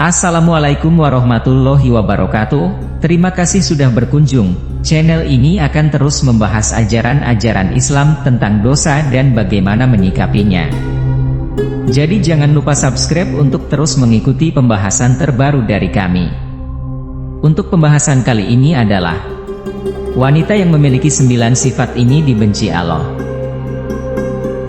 Assalamualaikum warahmatullahi wabarakatuh. Terima kasih sudah berkunjung. Channel ini akan terus membahas ajaran-ajaran Islam tentang dosa dan bagaimana menyikapinya. Jadi jangan lupa subscribe untuk terus mengikuti pembahasan terbaru dari kami. Untuk pembahasan kali ini adalah wanita yang memiliki 9 sifat ini dibenci Allah.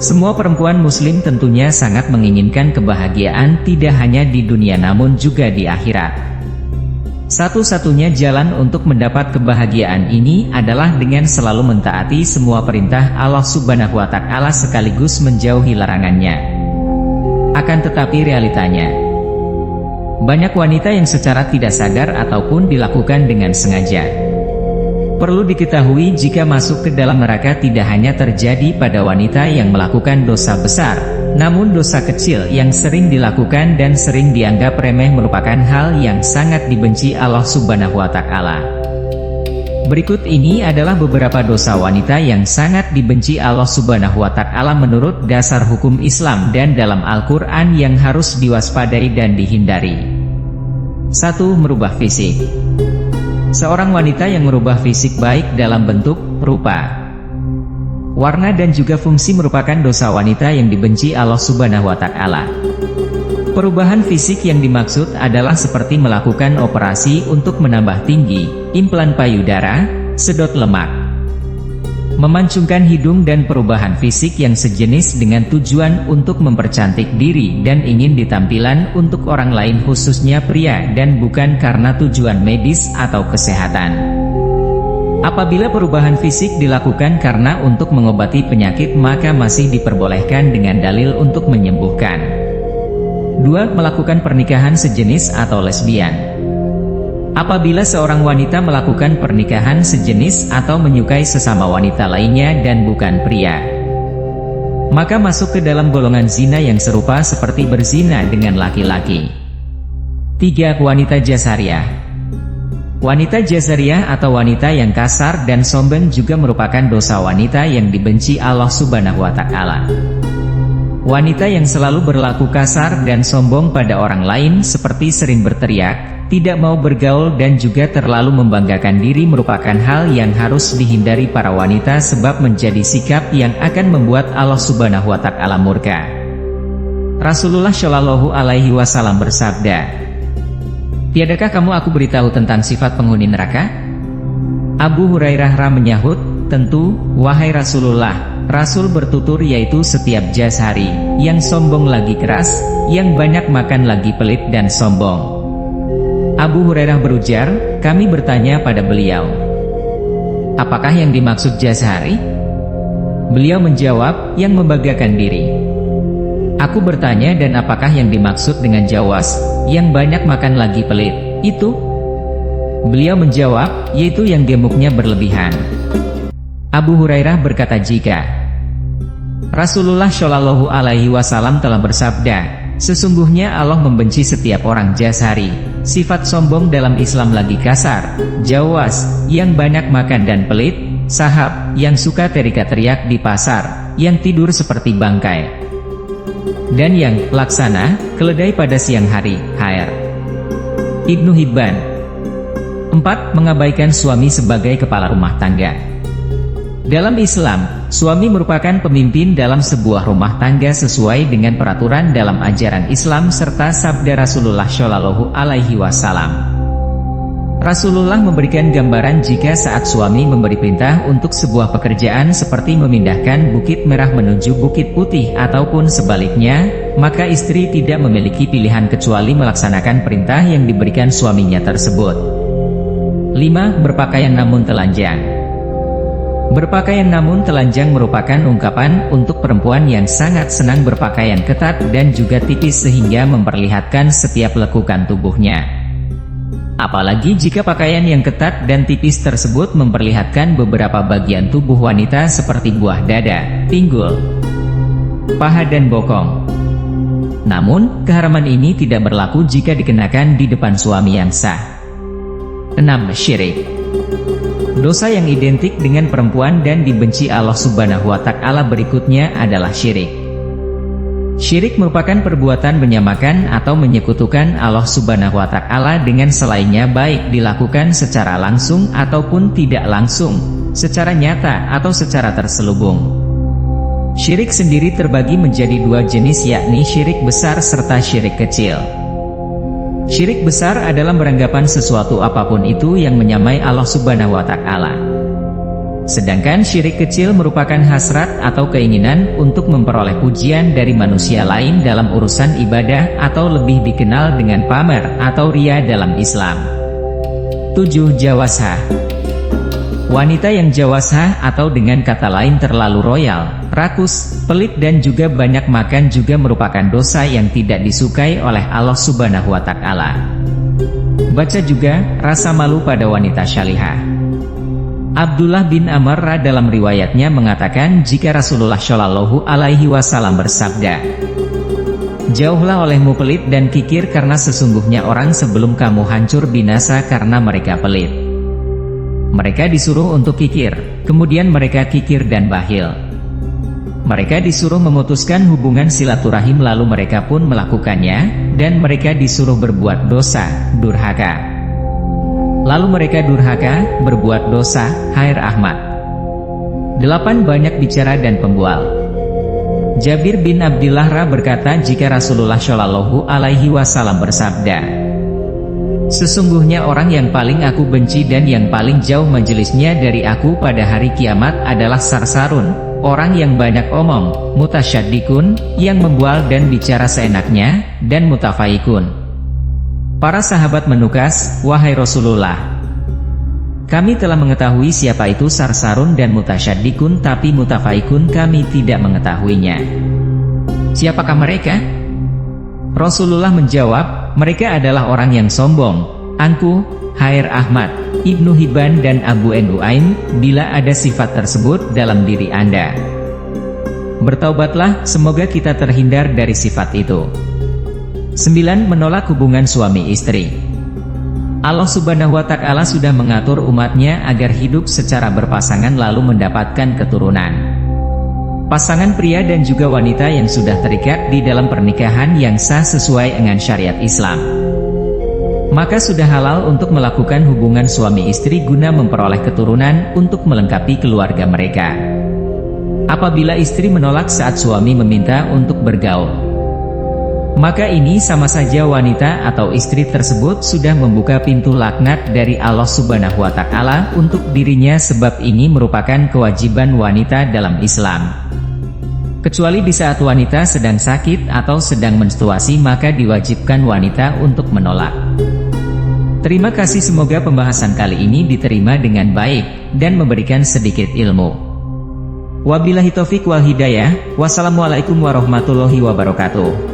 Semua perempuan muslim tentunya sangat menginginkan kebahagiaan tidak hanya di dunia namun juga di akhirat. Satu-satunya jalan untuk mendapat kebahagiaan ini adalah dengan selalu mentaati semua perintah Allah Subhanahu wa Ta'ala sekaligus menjauhi larangannya. Akan tetapi realitanya, banyak wanita yang secara tidak sadar ataupun dilakukan dengan sengaja. Perlu diketahui jika masuk ke dalam neraka tidak hanya terjadi pada wanita yang melakukan dosa besar, namun dosa kecil yang sering dilakukan dan sering dianggap remeh merupakan hal yang sangat dibenci Allah Subhanahu wa Ta'ala. Berikut ini adalah beberapa dosa wanita yang sangat dibenci Allah Subhanahu wa Ta'ala menurut dasar hukum Islam dan dalam Al-Quran yang harus diwaspadai dan dihindari. 1. Merubah fisik. Seorang wanita yang merubah fisik baik dalam bentuk, rupa, warna dan juga fungsi merupakan dosa wanita yang dibenci Allah Subhanahu wa Ta'ala. Perubahan fisik yang dimaksud adalah seperti melakukan operasi untuk menambah tinggi, implan payudara, sedot lemak, memancungkan hidung dan perubahan fisik yang sejenis dengan tujuan untuk mempercantik diri dan ingin ditampilan untuk orang lain khususnya pria dan bukan karena tujuan medis atau kesehatan. Apabila perubahan fisik dilakukan karena untuk mengobati penyakit maka masih diperbolehkan dengan dalil untuk menyembuhkan. 2. Melakukan pernikahan sejenis atau lesbian. Apabila seorang wanita melakukan pernikahan sejenis atau menyukai sesama wanita lainnya dan bukan pria, maka masuk ke dalam golongan zina yang serupa seperti berzina dengan laki-laki. 3. Wanita jasariah. Wanita jasariah atau wanita yang kasar dan sombong juga merupakan dosa wanita yang dibenci Allah Subhanahu wa Ta'ala. Wanita yang selalu berlaku kasar dan sombong pada orang lain seperti sering berteriak, tidak mau bergaul dan juga terlalu membanggakan diri merupakan hal yang harus dihindari para wanita sebab menjadi sikap yang akan membuat Allah Subhanahu wa Ta'ala murka. Rasulullah Shallallahu alaihi wasallam bersabda, "Tiadakah kamu aku beritahu tentang sifat penghuni neraka?" Abu Hurairah menyahut, "Tentu, wahai Rasulullah." Rasul bertutur yaitu setiap jazari, yang sombong lagi keras, yang banyak makan lagi pelit dan sombong. Abu Hurairah berujar, kami bertanya pada beliau, apakah yang dimaksud jazari? Beliau menjawab, yang membanggakan diri. Aku bertanya dan apakah yang dimaksud dengan jawas, yang banyak makan lagi pelit, itu? Beliau menjawab, yaitu yang gemuknya berlebihan. Abu Hurairah berkata jika Rasulullah Shallallahu alaihi wasallam telah bersabda, sesungguhnya Allah membenci setiap orang jazari, sifat sombong dalam Islam lagi kasar, jawas, yang banyak makan dan pelit, sahab, yang suka teriak-teriak di pasar, yang tidur seperti bangkai, dan yang laksana, keledai pada siang hari, HR. Ibnu Hibban. 4. Mengabaikan suami sebagai kepala rumah tangga. Dalam Islam, suami merupakan pemimpin dalam sebuah rumah tangga sesuai dengan peraturan dalam ajaran Islam serta sabda Rasulullah Shallallahu alaihi wasallam. Rasulullah memberikan gambaran jika saat suami memberi perintah untuk sebuah pekerjaan seperti memindahkan bukit merah menuju bukit putih ataupun sebaliknya, maka istri tidak memiliki pilihan kecuali melaksanakan perintah yang diberikan suaminya tersebut. 5. Berpakaian namun telanjang. Berpakaian namun telanjang merupakan ungkapan untuk perempuan yang sangat senang berpakaian ketat dan juga tipis sehingga memperlihatkan setiap lekukan tubuhnya. Apalagi jika pakaian yang ketat dan tipis tersebut memperlihatkan beberapa bagian tubuh wanita seperti buah dada, pinggul, paha dan bokong. Namun, keharaman ini tidak berlaku jika dikenakan di depan suami yang sah. 6. Syirik. Dosa yang identik dengan perempuan dan dibenci Allah Subhanahu wa Ta'ala berikutnya adalah syirik. Syirik merupakan perbuatan menyamakan atau menyekutukan Allah Subhanahu wa Ta'ala dengan selainnya, baik dilakukan secara langsung ataupun tidak langsung, secara nyata atau secara terselubung. Syirik sendiri terbagi menjadi dua jenis, yakni syirik besar serta syirik kecil. Syirik besar adalah beranggapan sesuatu apapun itu yang menyamai Allah Subhanahu wa Ta'ala. Sedangkan syirik kecil merupakan hasrat atau keinginan untuk memperoleh pujian dari manusia lain dalam urusan ibadah, atau lebih dikenal dengan pamer atau riya dalam Islam. 7. Jawazah. Wanita yang jawazah atau dengan kata lain terlalu royal, rakus, pelit dan juga banyak makan juga merupakan dosa yang tidak disukai oleh Allah Subhanahu wa Ta'ala. Baca juga rasa malu pada wanita syalihah. Abdullah bin Amr dalam riwayatnya mengatakan jika Rasulullah Shallallahu Alaihi Wasallam bersabda, "Jauhlah olehmu pelit dan kikir, karena sesungguhnya orang sebelum kamu hancur binasa karena mereka pelit. Mereka disuruh untuk kikir, kemudian mereka kikir dan bakhil. Mereka disuruh memutuskan hubungan silaturahim lalu mereka pun melakukannya, dan mereka disuruh berbuat dosa, durhaka. Lalu mereka durhaka, berbuat dosa." Hair Ahmad. 8. Banyak bicara dan pembual. Jabir bin Abdillah berkata jika Rasulullah Shallallahu Alaihi Wasallam bersabda, "Sesungguhnya orang yang paling aku benci dan yang paling jauh majelisnya dari aku pada hari kiamat adalah sarsarun, orang yang banyak omong, mutasyaddiqun, yang membual dan bicara seenaknya, dan mutafaikun." Para sahabat menukas, "Wahai Rasulullah, kami telah mengetahui siapa itu sarsarun dan mutasyaddiqun, tapi mutafaikun kami tidak mengetahuinya. Siapakah mereka?" Rasulullah menjawab, "Mereka adalah orang yang sombong, angkuh." Hair Ahmad, Ibnu Hibban dan Abu Nuaim. Bila ada sifat tersebut dalam diri Anda, bertaubatlah, semoga kita terhindar dari sifat itu. 9. Menolak hubungan suami istri. Allah Subhanahu wa Ta'ala sudah mengatur umatnya agar hidup secara berpasangan lalu mendapatkan keturunan. Pasangan pria dan juga wanita yang sudah terikat di dalam pernikahan yang sah sesuai dengan syariat Islam, maka sudah halal untuk melakukan hubungan suami istri guna memperoleh keturunan untuk melengkapi keluarga mereka. Apabila istri menolak saat suami meminta untuk bergaul, maka ini sama saja wanita atau istri tersebut sudah membuka pintu laknat dari Allah Subhanahu wa Ta'ala untuk dirinya, sebab ini merupakan kewajiban wanita dalam Islam. Kecuali di saat wanita sedang sakit atau sedang menstruasi, maka diwajibkan wanita untuk menolak. Terima kasih, semoga pembahasan kali ini diterima dengan baik dan memberikan sedikit ilmu. Wabillahi taufik wal hidayah. Wassalamualaikum warahmatullahi wabarakatuh.